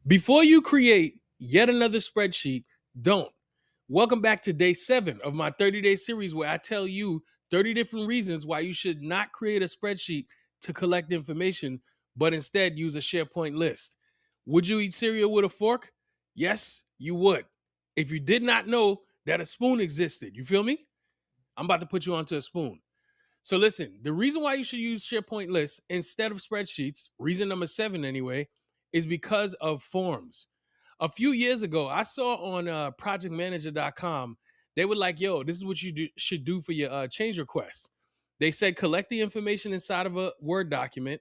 Before you create yet another spreadsheet, don't. Welcome back to day 7 of my 30-day series where I tell you 30 different reasons why you should not create a spreadsheet to collect information, but instead use a SharePoint list. Would you eat cereal with a fork? Yes, you would. If you did not know that a spoon existed, you feel me? I'm about to put you onto a spoon. So listen, the reason why you should use SharePoint lists instead of spreadsheets, reason number 7 anyway, is because of forms. A few years ago, I saw on projectmanager.com, they were like, yo, this is what you should do for your change requests. They said collect the information inside of a Word document.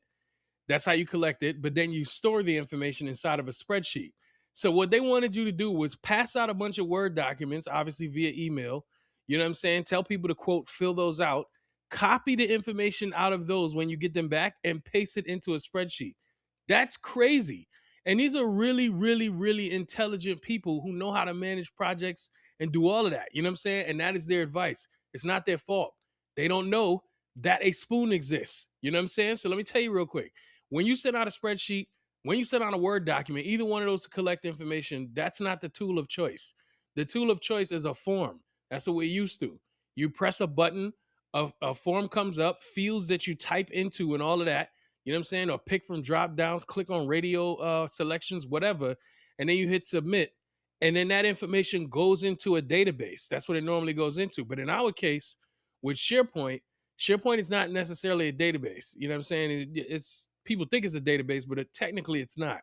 That's how you collect it, but then you store the information inside of a spreadsheet. So what they wanted you to do was pass out a bunch of Word documents, obviously via email. You know what I'm saying? Tell people to quote, fill those out, copy the information out of those when you get them back and paste it into a spreadsheet. That's crazy. And these are really, really, really intelligent people who know how to manage projects and do all of that. You know what I'm saying? And that is their advice. It's not their fault. They don't know that a spoon exists. You know what I'm saying? So let me tell you real quick. When you send out a spreadsheet, when you send out a Word document, either one of those to collect information, that's not the tool of choice. The tool of choice is a form. That's what we're used to. You press a button, a form comes up, fields that you type into and all of that. You know what I'm saying? Or pick from drop downs, click on radio selections, whatever, and then you hit submit. And then that information goes into a database. That's what it normally goes into. But in our case, with SharePoint, SharePoint is not necessarily a database. You know what I'm saying? It's people think it's a database, but technically it's not.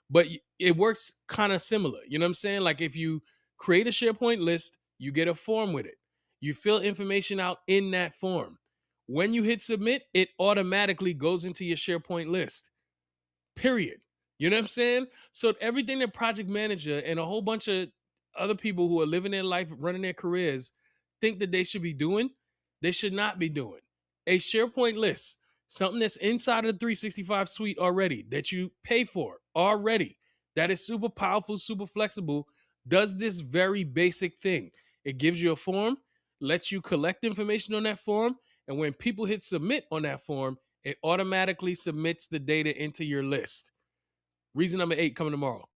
But it works kind of similar. You know what I'm saying? Like if you create a SharePoint list, you get a form with it. You fill information out in that form. When you hit submit, it automatically goes into your SharePoint list. Period. You know what I'm saying? So everything that project manager and a whole bunch of other people who are living their life, running their careers, think that they should be doing, they should not be doing. A SharePoint list, something that's inside of the 365 suite already, that you pay for already, that is super powerful, super flexible, does this very basic thing. It gives you a form, lets you collect information on that form, and when people hit submit on that form, it automatically submits the data into your list. Reason number 8 coming tomorrow.